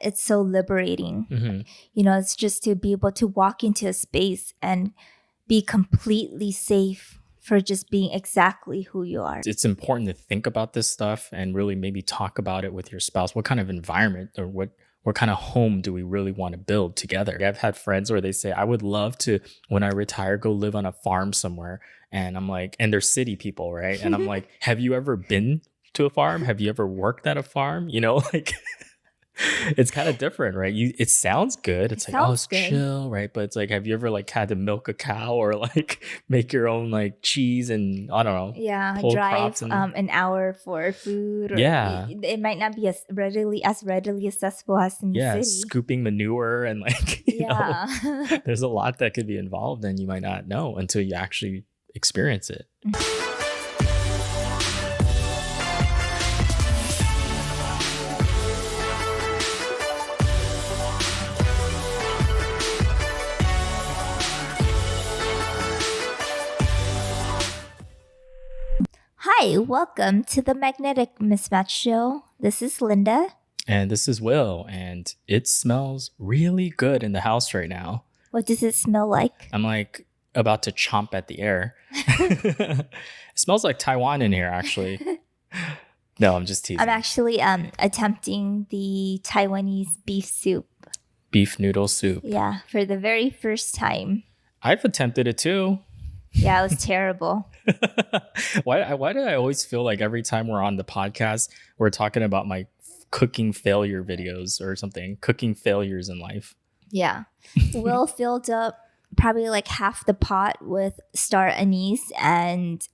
it's so liberating. It's just to be able to walk into a space and be completely safe for just being exactly who you are. It's important to think about this stuff and really maybe talk about it with your spouse. What kind of environment or what kind of home do we really want to build together? I've had friends where they say, I would love to, when I retire, go live on a farm somewhere. And I'm like, and they're city people, right? And I'm like, have you ever been to a farm? Have you ever worked at a farm? Like it's kind of different, right? It sounds good. It's like, oh, it's chill, right? But it's like, have you ever like had to milk a cow or like make your own like cheese and I don't know, pull drive an hour for food? Or it might not be as readily accessible as in the city. Scooping manure and like you know, there's a lot that could be involved, and you might not know until you actually experience it. Hi, welcome to the Magnetic Mismatch Show. This is Linda. And this is Will, and it smells really good in the house right now. What does it smell like? I'm like about to chomp at the air. It smells like Taiwan in here, actually. No, I'm just teasing. I'm actually attempting the Taiwanese beef soup. Beef noodle soup. Yeah, for the very first time. I've attempted it too. Yeah, it was terrible. Why do I always feel like every time we're on the podcast, we're talking about my cooking failure videos or something, cooking failures in life? Yeah. Will filled up probably like half the pot with star anise and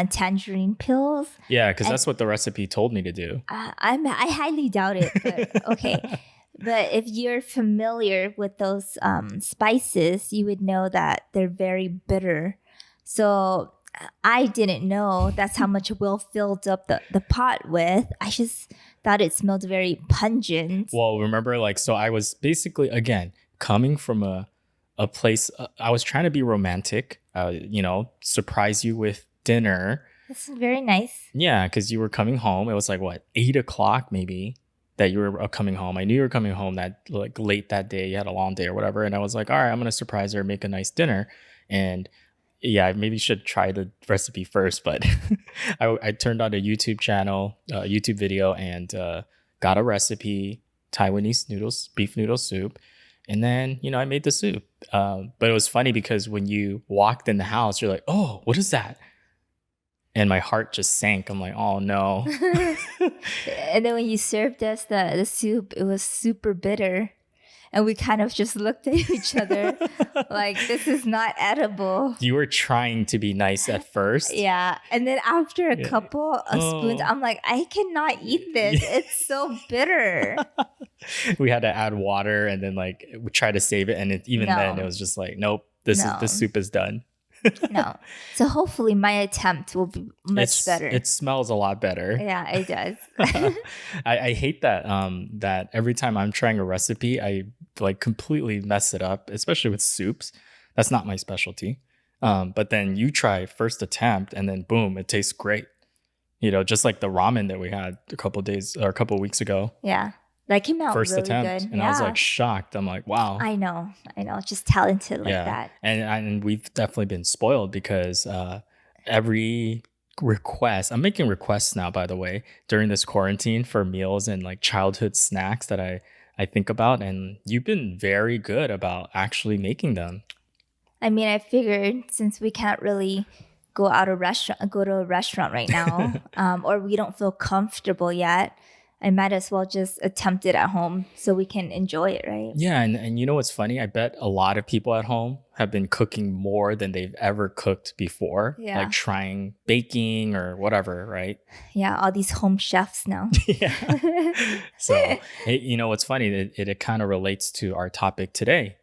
tangerine peels. Yeah, because that's what the recipe told me to do. I highly doubt it, but okay. But if you're familiar with those spices, you would know that they're very bitter. So I didn't know that's how much Will filled up the pot with. I just thought it smelled very pungent. Well, remember, so I was basically, again, coming from a place, I was trying to be romantic, surprise you with dinner. That's very nice. Yeah, because you were coming home. It was like, 8 o'clock maybe that you were coming home. I knew you were coming home that like late that day. You had a long day or whatever. And I was like, all right, I'm going to surprise her, make a nice dinner. And yeah, I maybe should try the recipe first, but I turned on a YouTube channel, YouTube video, and got a recipe, Taiwanese beef noodle soup. And then, I made the soup. But it was funny because when you walked in the house, you're like, oh, what is that? And my heart just sank. I'm like, oh no. And then when you served us the soup, it was super bitter. And we kind of just looked at each other like, this is not edible. You were trying to be nice at first. Yeah. And then after a couple of spoons, I'm like, I cannot eat this. It's so bitter. We had to add water and then we try to save it. And then it was just like, nope, this soup is done. No. So hopefully my attempt will be much better. It smells a lot better. Yeah, it does. I hate that that every time I'm trying a recipe, I completely mess it up, especially with soups. That's not my specialty. But then you try first attempt and then boom, it tastes great. Just like the ramen that we had a couple weeks ago. Yeah. That came out first really attempt, good. And I was shocked. I'm like, wow. I know. Just talented like that. And we've definitely been spoiled because every request, I'm making requests now, by the way, during this quarantine for meals and childhood snacks that I think about. And you've been very good about actually making them. I mean, I figured since we can't really go to a restaurant right now, or we don't feel comfortable yet, I might as well just attempt it at home so we can enjoy it, right? Yeah, and you know what's funny? I bet a lot of people at home have been cooking more than they've ever cooked before. Yeah. Like trying baking or whatever, right? Yeah, all these home chefs now. Yeah. So, you know what's funny? It kind of relates to our topic today,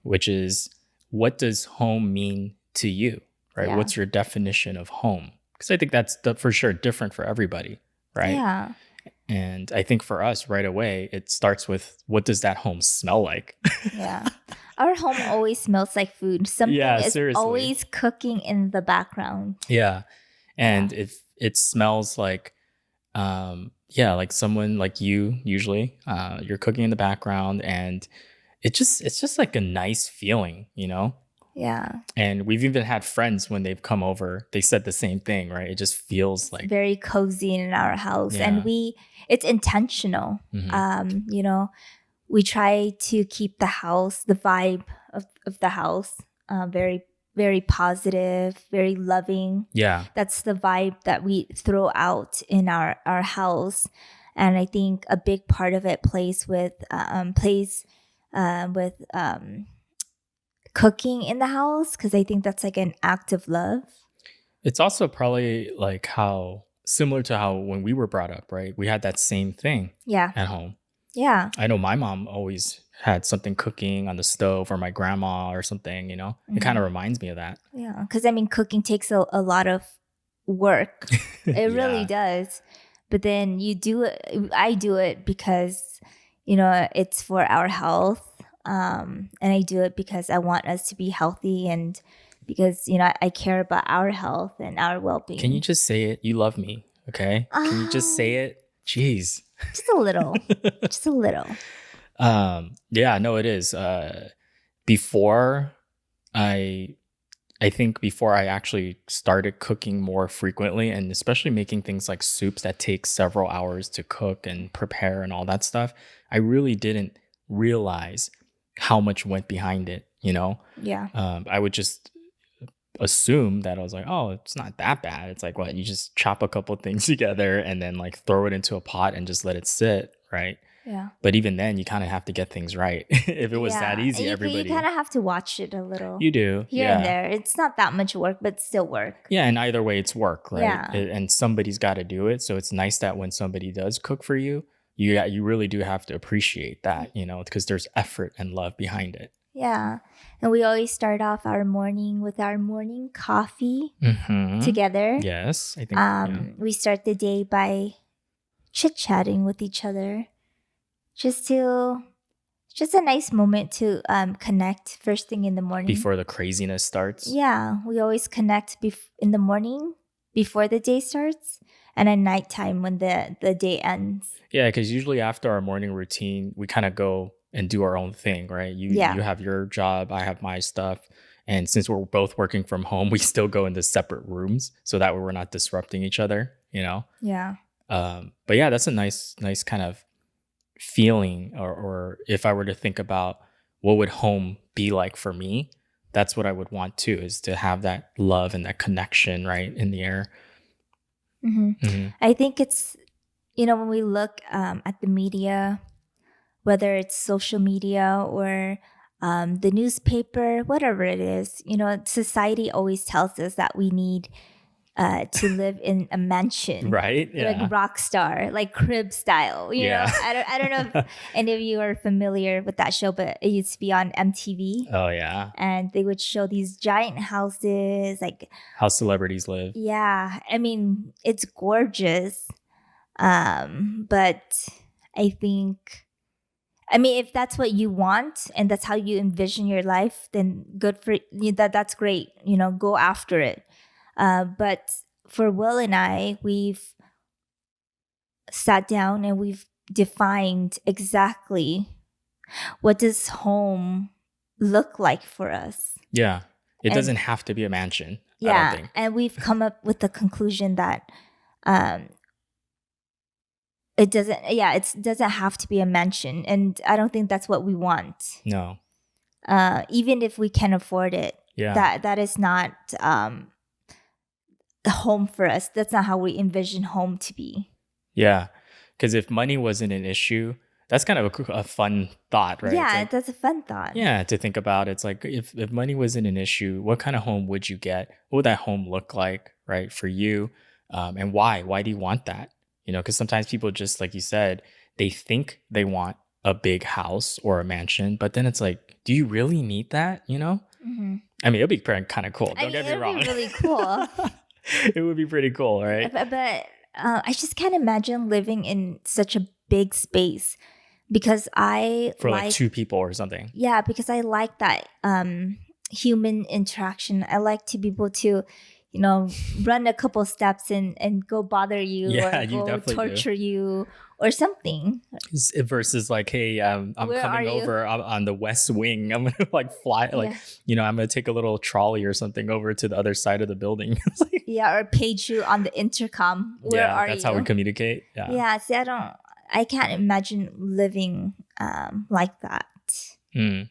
which is, what does home mean to you, right? Yeah. What's your definition of home? Because I think that's for sure different for everybody, right? Yeah. And I think for us right away, it starts with, what does that home smell like? Yeah. Our home always smells like food. Something is always cooking in the background. Yeah. And if it smells like, yeah, like someone like you usually, you're cooking in the background, and it's just like a nice feeling, you know? Yeah. And we've even had friends when they've come over, they said the same thing, right? It just feels It's like very cozy in our house, and yeah. it's intentional. Mhm. You know, we try to keep the vibe of the house, very, very positive, very loving. Yeah. That's the vibe that we throw out in our house. And I think a big part of it with cooking in the house, because I think that's like an act of love. It's also probably like how similar to how when we were brought up, right? We had that same thing Yeah. at home. Yeah. I know my mom always had something cooking on the stove, or my grandma or something, you know? It kind Mhm. of reminds me of that. Yeah, because I mean, cooking takes a lot of work. It really Yeah. does. But then you do it, I do it because, it's for our health. And I do it because I want us to be healthy, and because, I care about our health and our well Can you being. just say it? You love me, okay? Can you just say Um, it? Jeez. just a little, just a little. Yeah, no, it is. Before I I think before I actually started cooking more frequently, and especially making things like soups that take several hours to cook and prepare and all that stuff, I really didn't realize how much went behind it, you know? Yeah. I would just assume that I was like, oh, it's not that bad. It's like, what, you just chop a couple things together and then like throw it into a pot and just let it sit, right? Yeah. But even then, you kind of have to get things right. If it was that Yeah. easy, You kind everybody, of have to watch it a little you do. here and Yeah. there. It's not that much work, but still work. Yeah. And either way, it's work, right? Yeah. And somebody's got to do it. So it's nice that when somebody does cook for you, you really do have to appreciate that, you know, because there's effort and love behind it. Yeah. And we always start off our morning with our morning coffee Hmm. together. Yes. I think, yeah. We start the day by chit chatting with each other. Just to just a nice moment to connect first thing in the morning. Before the craziness starts. Yeah, we always connect in the morning before the day starts, and at nighttime when the day ends. Yeah, because usually after our morning routine, we kind of go and do our own thing, right? You Yeah. have your job, I have my stuff, and since we're both working from home, we still go into separate rooms so that way we're not disrupting each other, you know. Yeah. But yeah, that's a nice kind of feeling, or if I were to think about what would home be like for me, that's what I would want too, is to have that love and that connection right in the air. Hmm. Hmm. I think it's, when we look at the media, whether it's social media or the newspaper, whatever it is, society always tells us that we need to live in a mansion, Right? like Yeah. rock star, like crib style. Yeah. I don't know if any of you are familiar with that show, but it used to be on MTV, Oh yeah. and they would show these giant houses. Like, How celebrities live. yeah, I mean, it's gorgeous. But I think, I mean, if that's what you want and that's how you envision your life, then good for you. That's great. Go after it. But for Will and I, we've sat down and we've defined exactly what does home look like for us. Yeah. It And doesn't have to be a mansion, I don't yeah, think. and we've come up with the conclusion that um, it doesn't have to be a mansion, and I don't think that's what we want. No. Even if we can afford it, Yeah. that is not the home for us. That's not how we envision home to be. Yeah. Because if money wasn't an issue, that's kind of a fun thought, right? It's Yeah, like, that's a fun thought. yeah, to think about. It's like if money wasn't an issue, what kind of home would you get? What would that home look like, right, for you? And why? Why do you want that? You know, because sometimes people just like you said, they think they want a big house or a mansion, but then it's like, do you really need that? You know? Hmm. I mean, it'd be kind of cool. I Don't mean, get me it would be wrong. really cool. It would be pretty cool, right? But I just can't imagine living in such a big space, because I For like like, two people or something. yeah, because I like that human interaction. I like to be able to, run a couple steps and go bother you Yeah, or you go definitely do. torture you or something. Versus like, hey, I'm Where are coming you? over on the west wing. I'm gonna like fly, like, Yeah. I'm gonna take a little trolley or something over to the other side of the building. It's like, Yeah, or page you on the intercom. Where yeah, are that's how we you? communicate. Yeah. Yeah, see, I can't imagine living like that. Mm.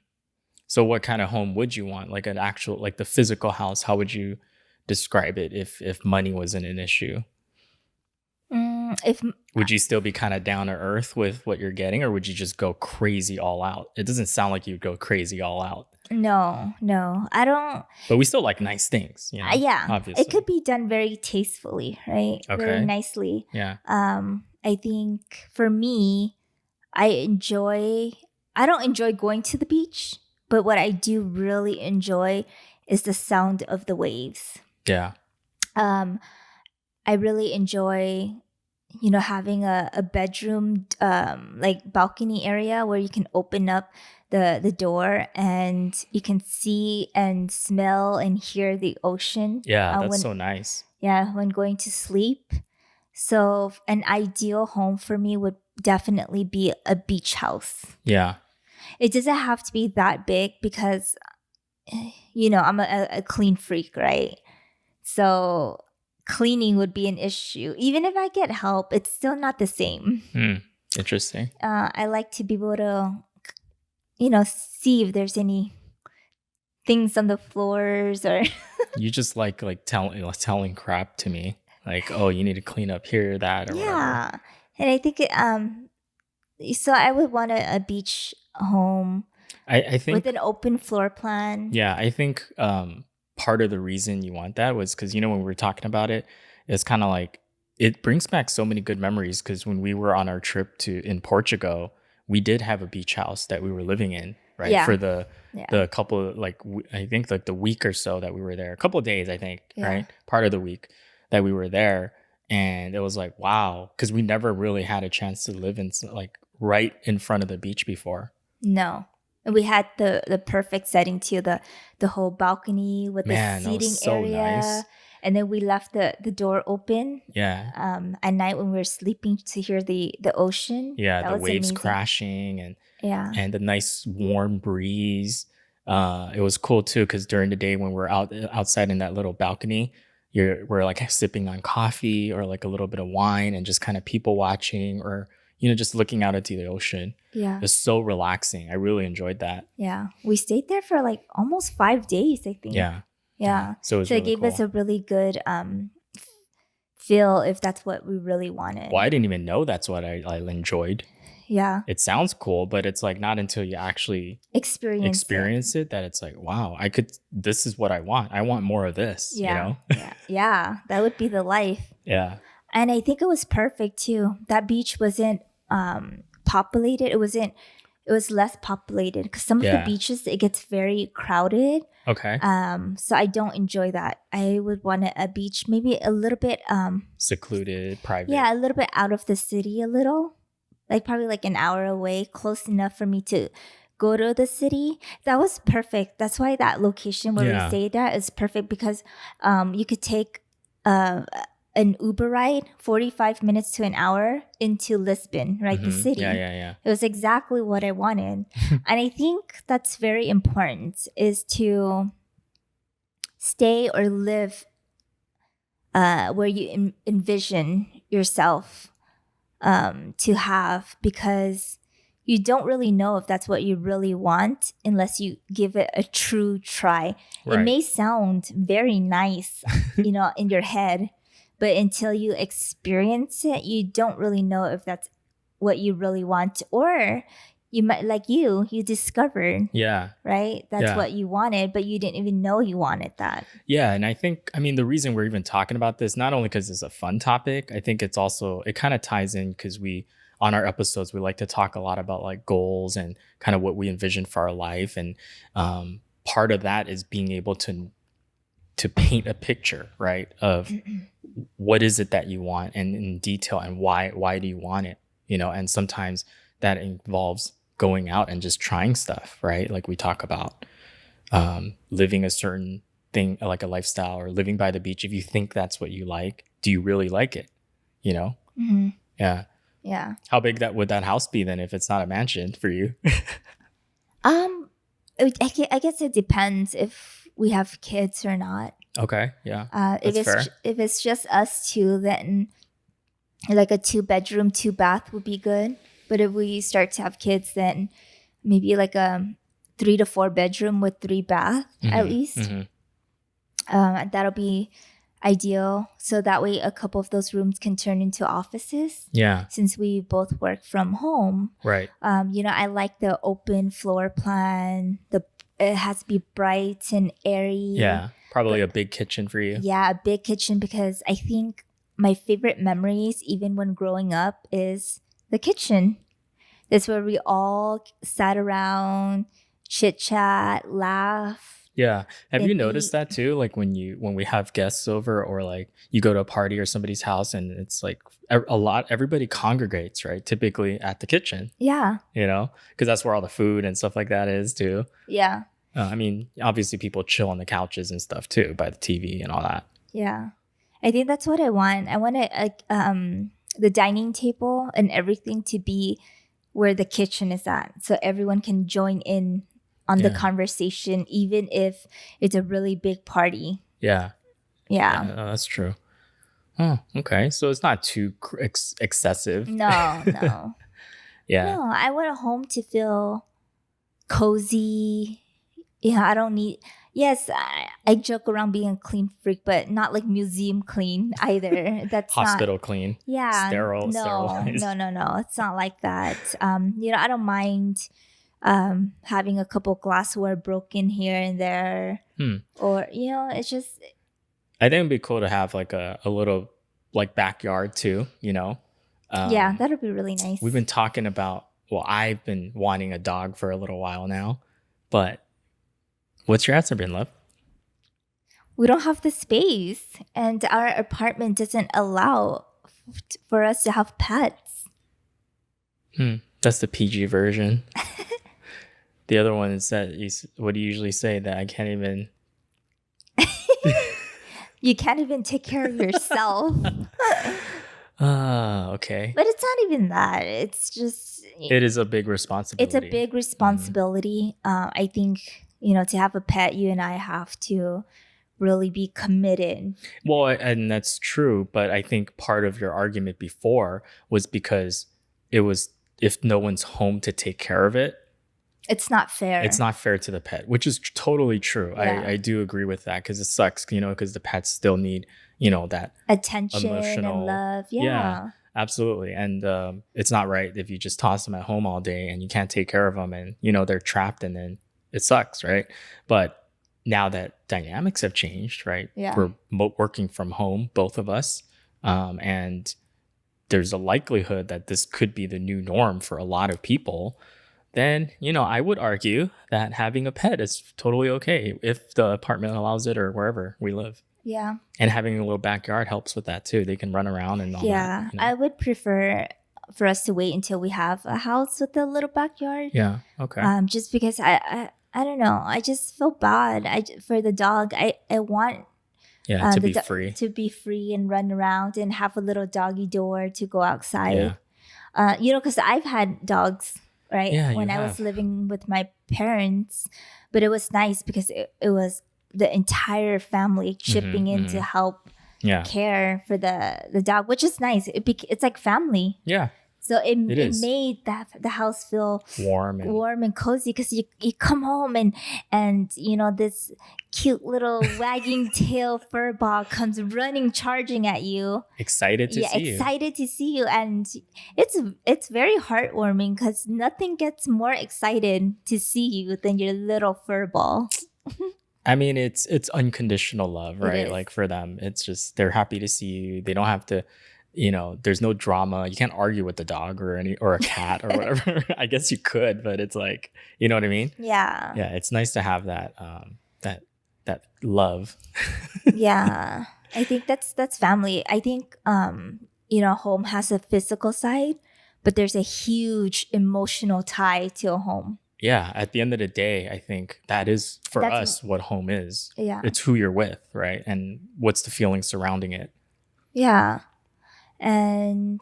So what kind of home would you want? Like an actual, like the physical house, how would you describe it if money wasn't an issue? If Would you still be kind of down to earth with what you're getting, or would you just go crazy all out? It doesn't sound like you'd go crazy all out. no, I don't. But we still like nice things, Yeah, it obviously. could be done very tastefully, right? Very Okay. nicely. Yeah. I think for me, I don't enjoy going to the beach, but what I do really enjoy is the sound of the waves. Yeah. Um, I really enjoy, having a bedroom, like balcony area where you can open up the door and you can see and smell and hear the ocean. Yeah. That's When so nice. Yeah, when going to sleep. So an ideal home for me would definitely be a beach house. Yeah. It doesn't have to be that big because, I'm a clean freak, right? So cleaning would be an issue. Even if I get help, it's still not the same. Hmm. Interesting. I like to be able to, see if there's any things on the floors or You just like telling crap to me. Like, oh, you need to clean up here, that, or whatever. yeah. And I think so I would want a beach home I with think, an open floor plan. yeah, I think part of the reason you want that was because when we were talking about it, it's kind of like it brings back so many good memories. Because when we were on our trip to in Portugal, we did have a beach house that we were living in, right? Yeah. For the Yeah. couple of like I think like the week or so that we were there, a couple of days, I think, Yeah. right? Part of the week that we were there, and it was like wow, because we never really had a chance to live in like right in front of the beach before. No. And we had the perfect setting too, the whole balcony with the Man, that was seating so area. nice. And then we left the door open Yeah. at night when we were sleeping to hear the ocean. Yeah, That the was waves amazing. crashing Yeah. and the nice warm breeze. It was cool too because during the day when we're outside in that little balcony, we're like sipping on coffee or like a little bit of wine and just kind of people watching or just looking out into the ocean. Yeah. It's so relaxing. I really enjoyed that. Yeah. We stayed there for like almost 5 days, I think. Yeah. Yeah. So it was it really gave us cool. a really good feel if that's what we really wanted. Well, I didn't even know that's what I enjoyed. Yeah. It sounds cool, but it's like not until you actually experience it that it's like, wow, this is what I want. I want more of this, Yeah. Yeah. That would be the life. Yeah. And I think it was perfect too. That beach wasn't populated. It was less populated because some of the beaches, it gets very crowded. Okay. So I don't enjoy that. I would want a beach maybe a little bit secluded, private. Yeah, a little bit out of the city a little. Like probably like an hour away, close enough for me to go to the city. That was perfect. That's why that location where we stayed at is perfect because you could take an Uber ride 45 minutes to an hour into Lisbon, right? The city. Yeah. It was exactly what I wanted. And I think that's very important is to stay or live where you envision yourself to have, because you don't really know if that's what you really want unless you give it a true try. Right. It may sound very nice, in your head, but until you experience it, you don't really know if that's what you really want, or you might, like you discovered, right? That's what you wanted, but you didn't even know you wanted that. Yeah. And I think, the reason we're even talking about this, not only because it's a fun topic, I think it's also, it kind of ties in because on our episodes, we like to talk a lot about like goals and kind of what we envision for our life. And part of that is being able to paint a picture, right? Of what is it that you want and in detail and why do you want it? And sometimes that involves going out and just trying stuff, right? Like we talk about living a certain thing, like a lifestyle or living by the beach, if you think that's what you like, do you really like it? You know? Hmm. Yeah. Yeah. How big that would that house be then if it's not a mansion for you? Um, I guess it depends if we have kids or not. Okay. Yeah. If That's fair. if it's just us two, then like a 2 bedroom, 2 bath would be good. But if we start to have kids, then maybe like a 3 to 4 bedroom with 3 bath at Mm-hmm. least. Mm-hmm. That'll be ideal. So that way, a couple of those rooms can turn into offices. Yeah. Since we both work from home, Right. I like the open floor plan. It has to be bright and airy. Yeah. Probably But a big kitchen for you. yeah, a big kitchen, because I think my favorite memories, even when growing up, is the kitchen. That's where we all sat around, chit chat, laugh, Yeah. Have you and noticed eat. that too? Like when we have guests over or like you go to a party or somebody's house and it's like everybody congregates, right? Typically at the kitchen, Yeah, because that's where all the food and stuff like that is too. yeah, I mean, obviously people chill on the couches and stuff too by the TV and all that. yeah. I think that's what I want. I want the dining table and everything to be where the kitchen is at, so everyone can join in on the Yeah. conversation, even if it's a really big party. Yeah. Yeah. Yeah, that's true. Oh, okay. So it's not too excessive. No, no. Yeah. No, I want a home to feel cozy. Yeah, I don't need. Yes, I joke around being a clean freak, but not like museum clean either. That's not. Hospital clean. Yeah, Sterile. no, Sterilized. no. It's not like that. I don't mind having a couple glassware broken here and there, or it's just. I think it'd be cool to have like a little like backyard too, Yeah, that'll be really nice. We've been talking about, well, I've been wanting a dog for a little while now, but what's your answer been, love? We don't have the space, and our apartment doesn't allow for us to have pets. That's the PG version. The other one is that what do you usually say that I can't even. You can't even take care of yourself. Okay. But it's not even that. It's just. It is a big responsibility. It's a big responsibility. I think, to have a pet, you and I have to really be committed. Well, and that's true. But I think part of your argument before was because it was if no one's home to take care of it. It's not fair. It's not fair to the pet, which is totally true. Yeah. I do agree with that because it sucks, because the pets still need, that attention emotional and love. Yeah. Absolutely. And it's not right if you just toss them at home all day and you can't take care of them and, they're trapped and then it sucks, right? But now that dynamics have changed, right? Yeah. We're working from home, both of us. And there's a likelihood that this could be the new norm for a lot of people. Then, I would argue that having a pet is totally okay if the apartment allows it or wherever we live. Yeah. And having a little backyard helps with that too. They can run around and all that. Yeah. I would prefer for us to wait until we have a house with a little backyard. Yeah. Okay. Just because I don't know. I just feel bad. For the dog, I want to be free. To be free and run around and have a little doggy door to go outside. Yeah. Because I've had dogs. Right. Yeah, when I was living with my parents, but it was nice because it was the entire family chipping in to help care for the dog, which is nice. It's like family. Yeah. So it made the house feel warm and cozy because you come home and this cute little wagging tail fur ball comes running, charging at you. Excited to see you. And it's very heartwarming because nothing gets more excited to see you than your little fur ball. I mean, it's unconditional love, right? Like for them, it's just they're happy to see you. They don't have to. There's no drama. You can't argue with the dog or a cat or whatever. I guess you could, but it's like, you know what I mean? Yeah. Yeah. It's nice to have that, that love. Yeah. I think that's family. I think, home has a physical side, but there's a huge emotional tie to a home. yeah, at the end of the day, I think that is for That's us what home is. yeah. It's who you're with, right? And what's the feeling surrounding it. Yeah. And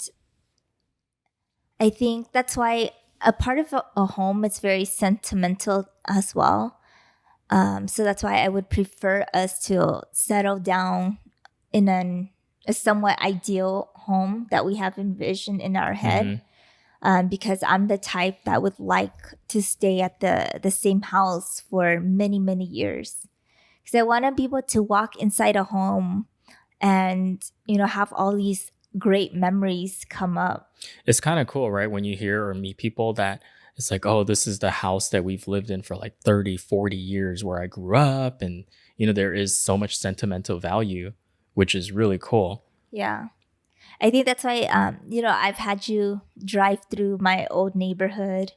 I think that's why a part of a home is very sentimental as well. So that's why I would prefer us to settle down in a somewhat ideal home that we have envisioned in our head. Hmm. Because I'm the type that would like to stay at the same house for many, many years. Because I want to be able to walk inside a home and, have all these great memories come up. It's kind of cool, right? When you hear or meet people that it's like, oh, this is the house that we've lived in for like 30, 40 years where I grew up. And, there is so much sentimental value, which is really cool. Yeah. I think that's why, I've had you drive through my old neighborhood,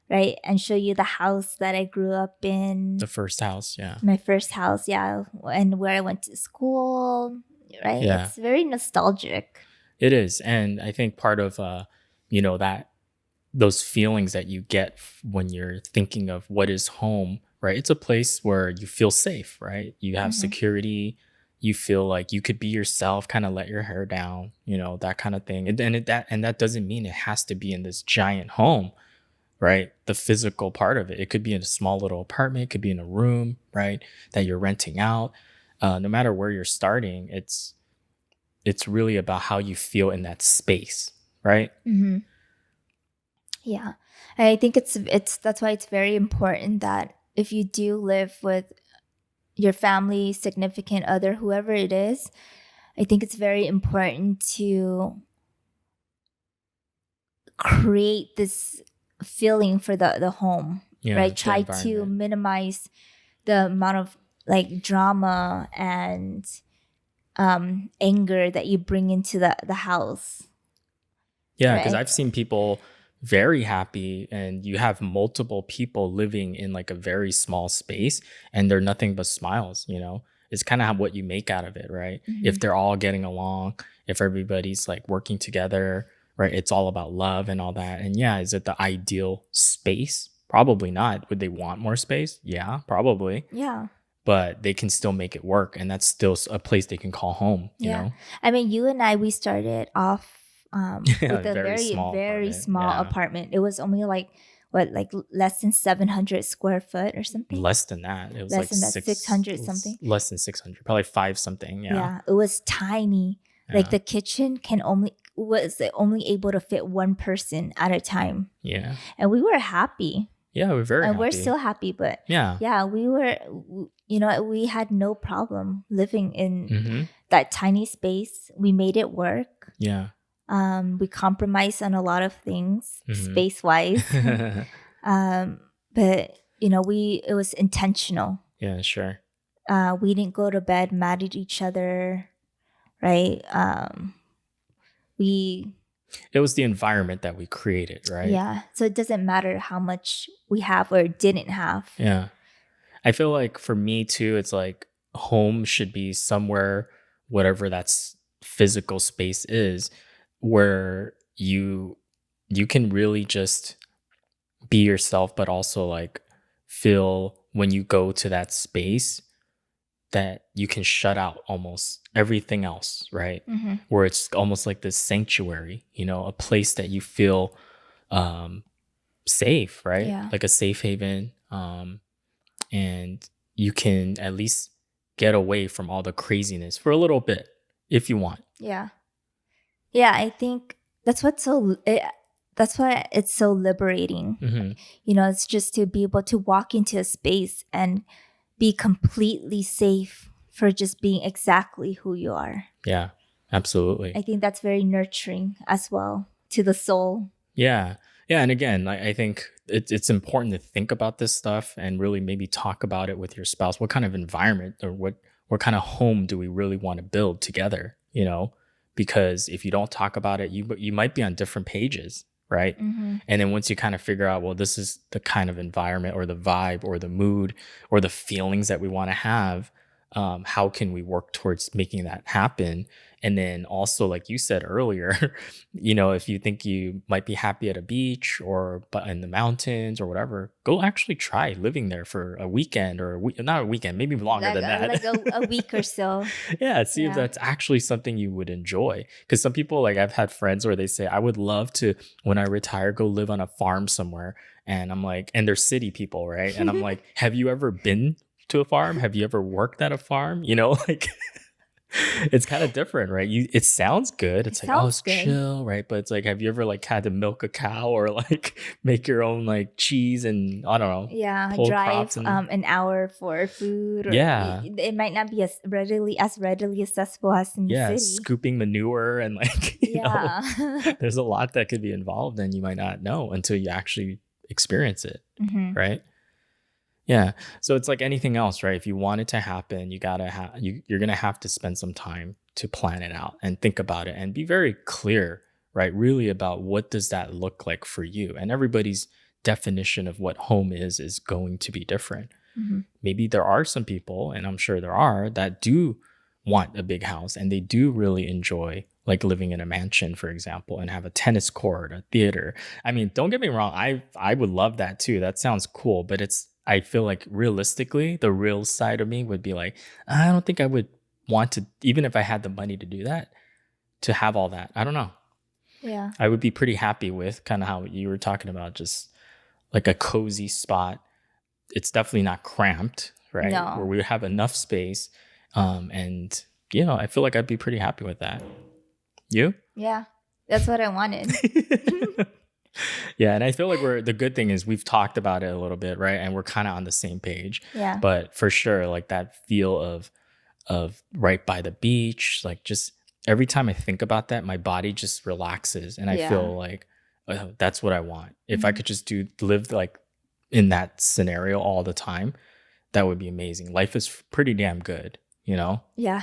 right? And show you the house that I grew up in, The first house. Yeah. my first house, yeah, and where I went to school, right? Yeah. It's very nostalgic. It is. And I think part of, that those feelings that you get when you're thinking of what is home, right? It's a place where you feel safe, right? You have Hmm. security. You feel like you could be yourself, kind of let your hair down, that kind of thing. And that doesn't mean it has to be in this giant home, right? The physical part of it. It could be in a small little apartment, it could be in a room, right? That you're renting out. No matter where you're starting, it's really about how you feel in that space, right? Hmm. Yeah, and I think it's that's why it's very important that if you do live with your family, significant other, whoever it is, I think it's very important to create this feeling for the home, Yeah, right? the Try to environment. minimize the amount of like drama and anger that you bring into the house, Yeah, because right? I've seen people very happy, and you have multiple people living in like a very small space, and they're nothing but smiles. It's kind of what you make out of it, right? Hmm. If they're all getting along, if everybody's like working together, right? It's all about love and all that. And yeah, is it the ideal space? Probably not. Would they want more space? Yeah, probably. Yeah. But they can still make it work, and that's still a place they can call home, you Yeah. know? I mean, you and I, we started off Yeah, with a very very, small very apartment. small Yeah. apartment. It was only like, what, like less than 700 square foot or something? Less than that. It was Less like than that, 600 something. less than 600, probably five something. Yeah. Yeah. It was tiny. Like Yeah. the kitchen was only able to fit one person at a time. Yeah. And we were happy. Yeah. We're very And we're happy. still happy. But Yeah. yeah, we had no problem living in Hmm. that tiny space. We made it work. Yeah. We compromised on a lot of things Hmm. space wise, but it was intentional. Yeah, sure. We didn't go to bed mad at each other, right? We It was the environment that we created, right? Yeah, so it doesn't matter how much we have or didn't have. Yeah. I feel like for me too, it's like home should be somewhere, whatever that's physical space is, where you can really just be yourself, but also like feel when you go to that space that you can shut out almost everything else, right? Hmm. Where it's almost like this sanctuary, a place that you feel um, safe, right? Yeah, Like a safe haven. And you can at least get away from all the craziness for a little bit if you want. yeah, yeah. I think that's why it's so liberating. Hmm. It's just to be able to walk into a space and be completely safe for just being exactly who you are. Yeah, absolutely. I think that's very nurturing as well to the soul. Yeah. Yeah. And again, I think it's important to think about this stuff and really maybe talk about it with your spouse. What kind of environment or what kind of home do we really want to build together? Because if you don't talk about it, you might be on different pages, right? Hmm. And then once you kind of figure out, well, this is the kind of environment or the vibe or the mood or the feelings that we want to have, how can we work towards making that happen? And then also, like you said earlier, if you think you might be happy at a beach or but in the mountains or whatever, go actually try living there for a weekend or not a weekend, maybe longer than that. Like a week or so. Yeah, see if Yeah. that's actually something you would enjoy. Because some people, like I've had friends where they say, I would love to, when I retire, go live on a farm somewhere. And I'm like, and they're city people, right? And I'm like, have you ever been to a farm? Have you ever worked at a farm? Like it's kind of different, right? It sounds good. It It's like, oh, sounds it's good. chill, right? But it's like, have you ever like had to milk a cow or like make your own like cheese and I don't know, Yeah, pull crops drive and an hour for food, or yeah. it might not be as readily accessible as in the Yeah, city. scooping manure and like, Yeah. there's a lot that could be involved and you might not know until you actually experience it, Hmm. right? Yeah. So it's like anything else, right? If you want it to happen, you gotta have you're gonna have to spend some time to plan it out and think about it and be very clear, right? Really about what does that look like for you. And everybody's definition of what home is going to be different. Hmm. Maybe there are some people, and I'm sure there are, that do want a big house and they do really enjoy like living in a mansion, for example, and have a tennis court, a theater. I mean, don't get me wrong, I would love that too. That sounds cool, but I feel like realistically, the real side of me would be like, I don't think I would want to, even if I had the money to do that, to have all that. I don't know. Yeah. I would be pretty happy with kind of how you were talking about, just like a cozy spot. It's definitely not cramped, right? Where No. we have enough space. And I feel like I'd be pretty happy with that. You? Yeah. That's what I wanted. Yeah, and I feel like the good thing is we've talked about it a little bit, right? And we're kind of on the same page. Yeah. But for sure, like that feel of right by the beach, like just every time I think about that, my body just relaxes and I Yeah. feel like that's what I want. If I Mhm. could just live like in that scenario all the time, that would be amazing. Life is pretty damn good, you know? Yeah.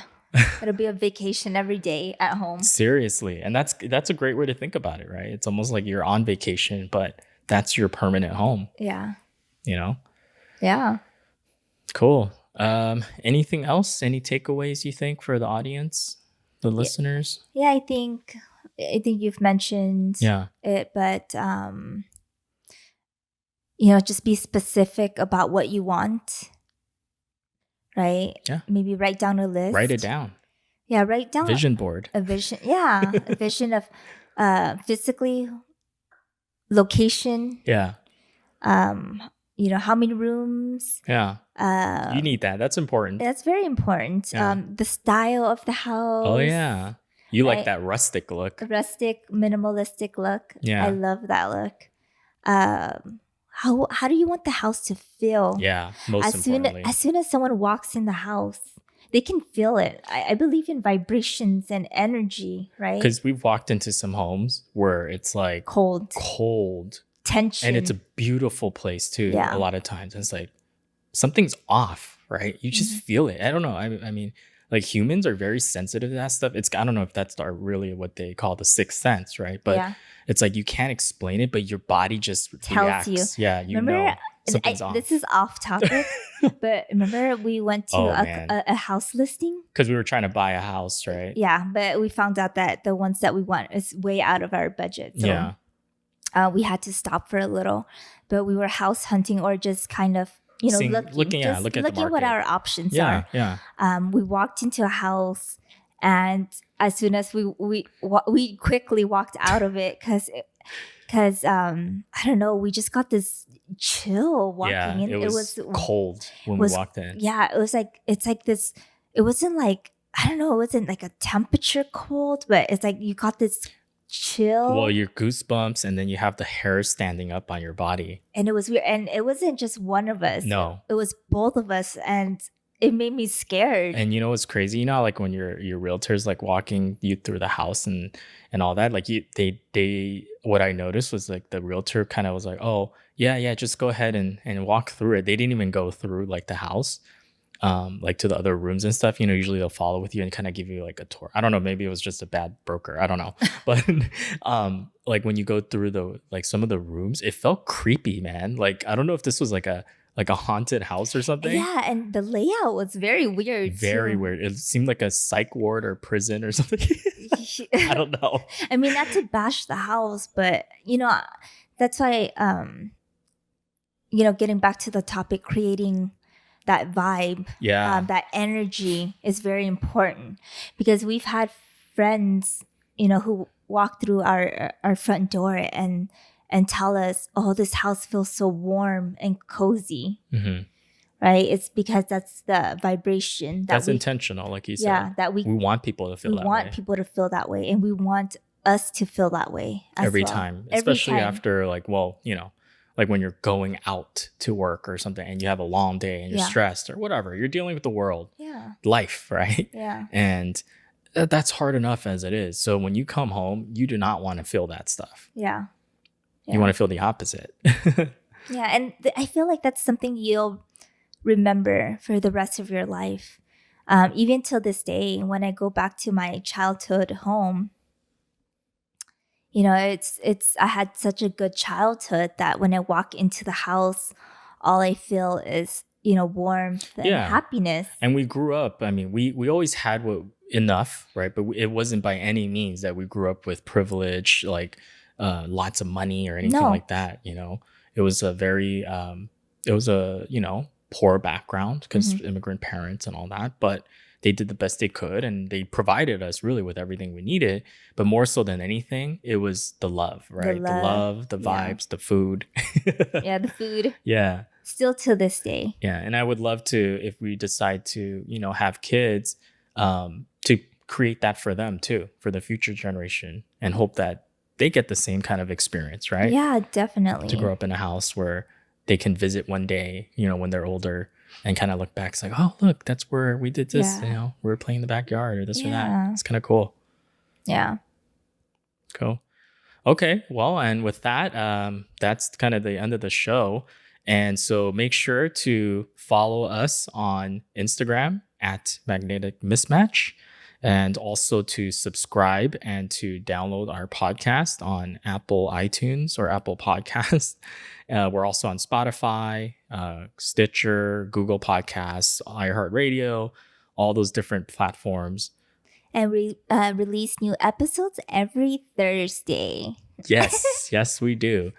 It'll be a vacation every day at home. Seriously. And that's a great way to think about it, right? It's almost like you're on vacation, but that's your permanent home, Yeah. you know? Yeah. Cool. Anything else? Any takeaways you think for the audience, the Yeah. listeners? Yeah, I think you've mentioned Yeah. it, but just be specific about what you want, right? Yeah. Maybe write down a list. Write it down. Yeah, write down Vision board. a vision. Yeah, a vision of physically, location, Yeah. how many rooms. Yeah. You need that. That's important. That's very important. Yeah. The style of the house. Oh yeah. You like right? that rustic look. Rustic, minimalistic look. Yeah. I love that look. How do you want the house to feel? Yeah. Most importantly. As soon as someone walks in the house, they can feel it. I believe in vibrations and energy, right? Because we've walked into some homes where it's like Cold tension, and it's a beautiful place too. Yeah. A lot of times it's like something's off, right? You just feel it. I don't know. I mean, like humans are very sensitive to that stuff. I don't know if that's really what they call the sixth sense, right? But Yeah. it's like you can't explain it, but your body just Tells reacts. you. Yeah, know something's off. This is off topic, but remember we went to a house listing? Because we were trying to buy a house, right? Yeah, but we found out that the ones that we want is way out of our budget. So Yeah. we had to stop for a little, but we were house hunting or just kind of, looking at the market. what our options Yeah, are. yeah. We walked into a house, and as soon as we quickly walked out of it because I don't know, we just got this chill walking in. It was cold when we walked in. Yeah, it's like this. It wasn't like, I don't know, it wasn't like a temperature cold, but it's like you got this chill. Well, your goosebumps, and then you have the hair standing up on your body. And it was weird. And it wasn't just one of us. No. It was both of us. And it made me scared. And you know what's crazy? Like when your realtors like walking you through the house and all that, like they what I noticed was like the realtor kind of was like, oh yeah, just go ahead and walk through it. They didn't even go through like the house, like to the other rooms and stuff. Usually they'll follow with you and kind of give you like a tour. I don't know, maybe it was just a bad broker. I don't know. But like when you go through some of the rooms, it felt creepy, man. Like I don't know if this was like a like a haunted house or something. Yeah, and the layout was very weird Very too. weird. It seemed like a psych ward or prison or something. I don't know. I mean, not to bash the house, but that's why getting back to the topic, creating that vibe, Yeah. that energy is very important, because we've had friends, who walk through our front door and tell us, "Oh, this house feels so warm and cozy." Hmm. Right? It's because that's the vibration That's intentional, like you said. that We want people to feel we that want way people to feel that way, and we want us to feel that way as every well. time, Every especially time. after like when you're going out to work or something and you have a long day and you're Yeah. stressed or whatever. You're dealing with the world, Yeah. life, right? Yeah. And that's hard enough as it is. So when you come home, you do not want to feel that stuff. Yeah. You want to feel the opposite. Yeah, and I feel like that's something you'll remember for the rest of your life. Even till this day, when I go back to my childhood home, it's I had such a good childhood that when I walk into the house, all I feel is warmth and Yeah. happiness. And we grew up, I mean, we always had enough, right? But it wasn't by any means that we grew up with privilege, like lots of money or anything No. like that. It was a very poor background because immigrant parents and all that, but they did the best they could and they provided us really with everything we needed. But more so than anything, it was the love, right? The love, the yeah. vibes, the food. Yeah, the food. Yeah. Still to this day. Yeah. And I would love to, if we decide to, have kids, to create that for them too, for the future generation, and hope that they get the same kind of experience, right? Yeah, definitely. To grow up in a house where they can visit one day, when they're older and kind of look back. It's like, oh, look, that's where we did this, Yeah. we were playing in the backyard or this or that. Yeah. It's kind of cool. Yeah. Cool. Okay. Well, and with that, that's kind of the end of the show. And so make sure to follow us on Instagram at Magnetic Mismatch, and also to subscribe and to download our podcast on Apple iTunes or Apple Podcasts. We're also on Spotify, Stitcher, Google Podcasts, iHeartRadio, all those different platforms. And we release new episodes every Thursday. Yes, we do.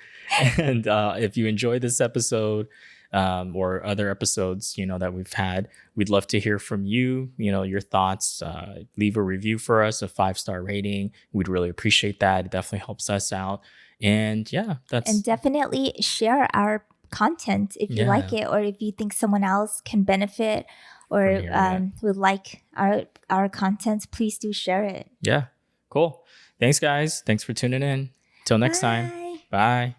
And if you enjoy this episode or other episodes, that we've had, we'd love to hear from you, your thoughts. Leave a review for us, a 5-star rating. We'd really appreciate that. It definitely helps us out. And yeah, and definitely share our content if you like it, or if you think someone else can benefit or would like our content, please do share it. Yeah, cool. Thanks, guys. Thanks for tuning in. Till next time. Bye.